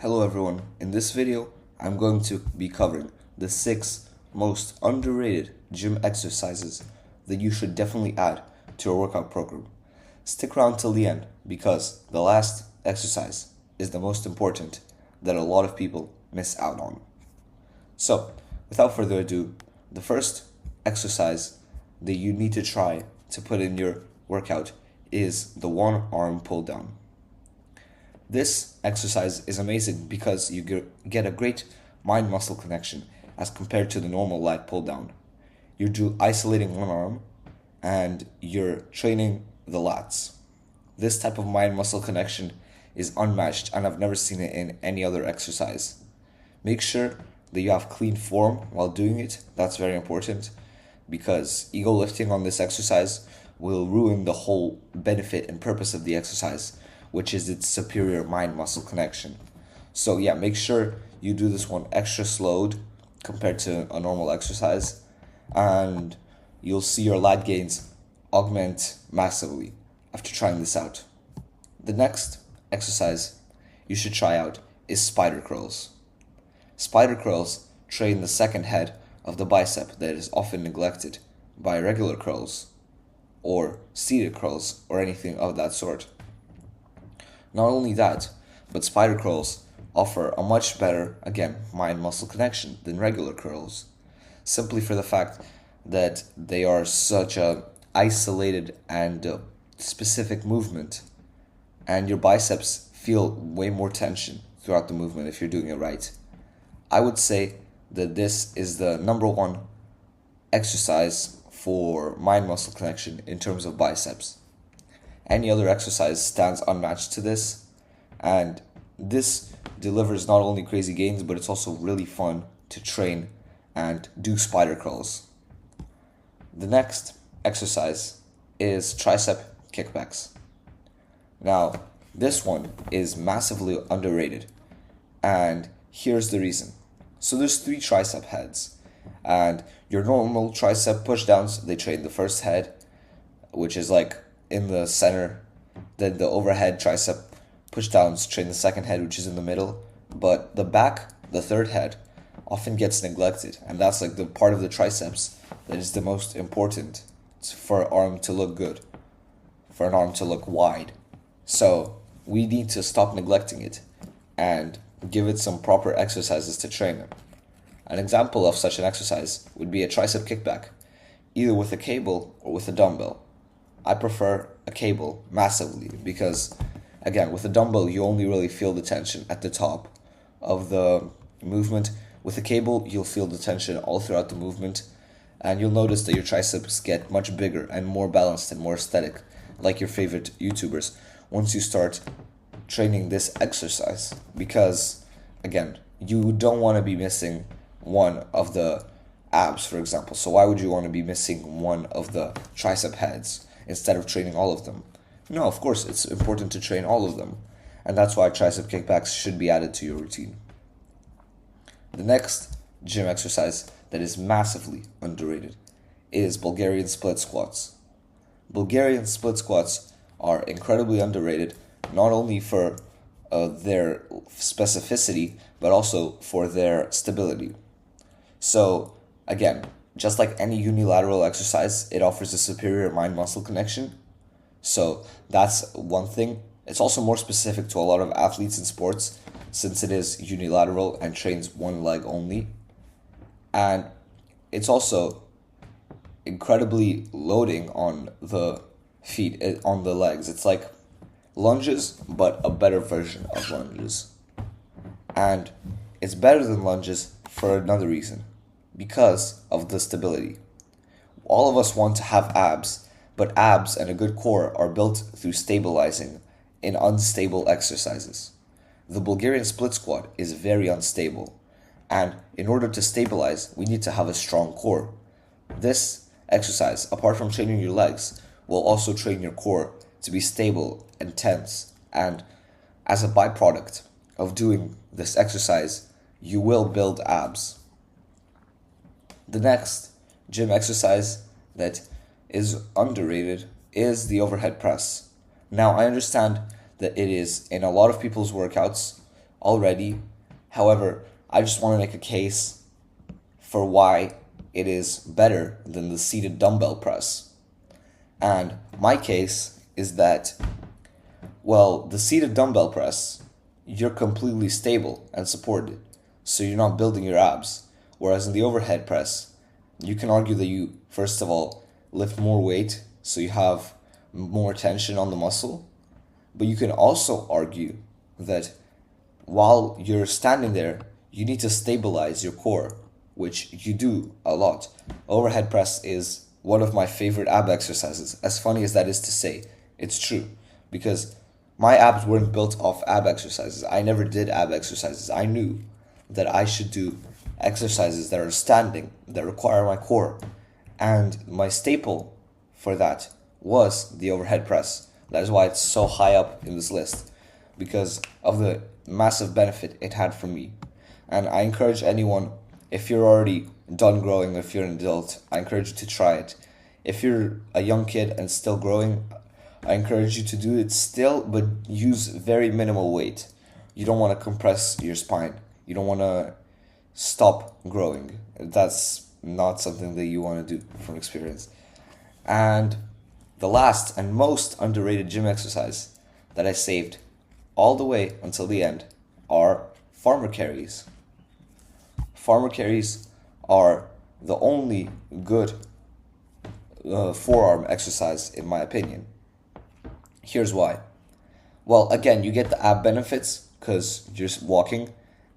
Hello everyone, in this video I'm going to be covering the 6 most underrated gym exercises that you should definitely add to your workout program. Stick around till the end because the last exercise is the most important that a lot of people miss out on. So, without further ado, the first exercise that you need to try to put in your workout is the one arm pull down. This exercise is amazing because you get a great mind-muscle connection as compared to the normal lat pull down. You're isolating one arm and you're training the lats. This type of mind-muscle connection is unmatched and I've never seen it in any other exercise. Make sure that you have clean form while doing it. That's very important because ego lifting on this exercise will ruin the whole benefit and purpose of the exercise, which is its superior mind-muscle connection. So yeah, make sure you do this one extra slowed compared to a normal exercise, and you'll see your lat gains augment massively after trying this out. The next exercise you should try out is spider curls. Spider curls train the second head of the bicep that is often neglected by regular curls or seated curls or anything of that sort. Not only that, but spider curls offer a much better, again, mind-muscle connection than regular curls, simply for the fact that they are such a isolated and specific movement, and your biceps feel way more tension throughout the movement if you're doing it right. I would say that this is the number one exercise for mind-muscle connection in terms of biceps. Any other exercise stands unmatched to this, and this delivers not only crazy gains, but it's also really fun to train and do spider curls. The next exercise is tricep kickbacks. Now, this one is massively underrated, and here's the reason. So there's 3 tricep heads, and your normal tricep pushdowns, they train the first head, which is like in the center. Then the overhead tricep pushdowns train the second head, which is in the middle. But the back, the third head, often gets neglected, and that's like the part of the triceps that is the most important for an arm to look good, for an arm to look wide. So we need to stop neglecting it and give it some proper exercises to train it. An example of such an exercise would be a tricep kickback, either with a cable or with a dumbbell. I prefer a cable massively because, again, with a dumbbell you only really feel the tension at the top of the movement. With a cable you'll feel the tension all throughout the movement, and you'll notice that your triceps get much bigger and more balanced and more aesthetic, like your favorite YouTubers, once you start training this exercise. Because, again, you don't want to be missing one of the abs, for example. So why would you want to be missing one of the tricep heads instead of training all of them? No, of course, it's important to train all of them, and that's why tricep kickbacks should be added to your routine. The next gym exercise that is massively underrated is Bulgarian split squats. Bulgarian split squats are incredibly underrated, not only for their specificity, but also for their stability. So, again, just like any unilateral exercise, it offers a superior mind-muscle connection. So that's one thing. It's also more specific to a lot of athletes in sports since it is unilateral and trains one leg only. And it's also incredibly loading on the feet, on the legs. It's like lunges, but a better version of lunges. And it's better than lunges for another reason, because of the stability. All of us want to have abs, but abs and a good core are built through stabilizing in unstable exercises. The Bulgarian split squat is very unstable, and in order to stabilize, we need to have a strong core. This exercise, apart from training your legs, will also train your core to be stable and tense, and as a byproduct of doing this exercise, you will build abs. The next gym exercise that is underrated is the overhead press. Now, I understand that it is in a lot of people's workouts already. However, I just want to make a case for why it is better than the seated dumbbell press. And my case is that, well, the seated dumbbell press, you're completely stable and supported, so you're not building your abs. Whereas in the overhead press, you can argue that you, first of all, lift more weight, so you have more tension on the muscle. But you can also argue that while you're standing there, you need to stabilize your core, which you do a lot. Overhead press is one of my favorite ab exercises. As funny as that is to say, it's true. Because my abs weren't built off ab exercises. I never did ab exercises. I knew that I should do exercises that are standing, that require my core. And my staple for that was the overhead press. That is why it's so high up in this list, because of the massive benefit it had for me. And I encourage anyone, if you're already done growing, if you're an adult, I encourage you to try it. If you're a young kid and still growing, I encourage you to do it still, but use very minimal weight. You don't want to compress your spine. You don't want to stop growing. That's not something that you want to do from experience. And the last and most underrated gym exercise that I saved all the way until the end are farmer carries. Farmer carries are the only good forearm exercise in my opinion. Here's why. Well, again, you get the ab benefits because you're walking,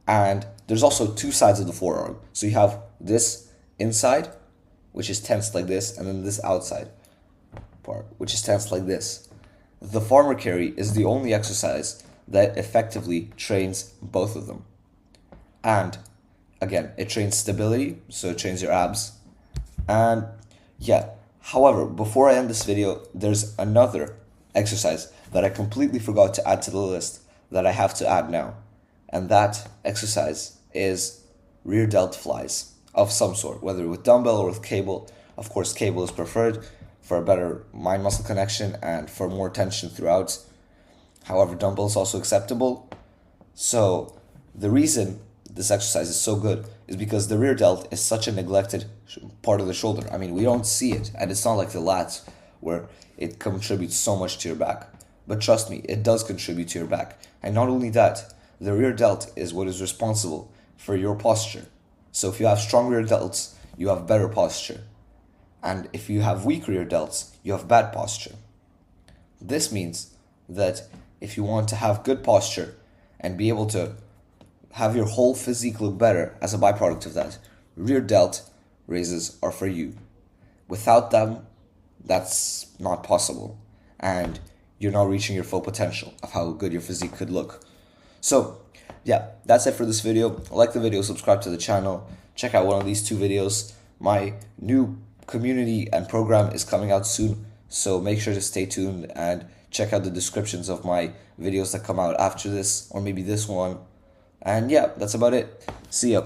and there's also two sides of the forearm. So you have this inside, which is tensed like this, and then this outside part, which is tensed like this. The farmer carry is the only exercise that effectively trains both of them. And again, it trains stability, so it trains your abs. And yeah, however, before I end this video, there's another exercise that I completely forgot to add to the list that I have to add now. And that exercise is rear delt flies of some sort, whether with dumbbell or with cable. Of course, cable is preferred for a better mind-muscle connection and for more tension throughout. However, dumbbell is also acceptable. So the reason this exercise is so good is because the rear delt is such a neglected part of the shoulder. I mean, we don't see it, and it's not like the lats where it contributes so much to your back. But trust me, it does contribute to your back. And not only that, the rear delt is what is responsible for your posture. So if you have strong rear delts, you have better posture. And if you have weak rear delts, you have bad posture. This means that if you want to have good posture and be able to have your whole physique look better as a byproduct of that, rear delt raises are for you. Without them, that's not possible. And you're not reaching your full potential of how good your physique could look. So, yeah, that's it for this video. Like the video, subscribe to the channel, check out one of these two videos. My new community and program is coming out soon, so make sure to stay tuned and check out the descriptions of my videos that come out after this, or maybe this one. And yeah, that's about it. See ya.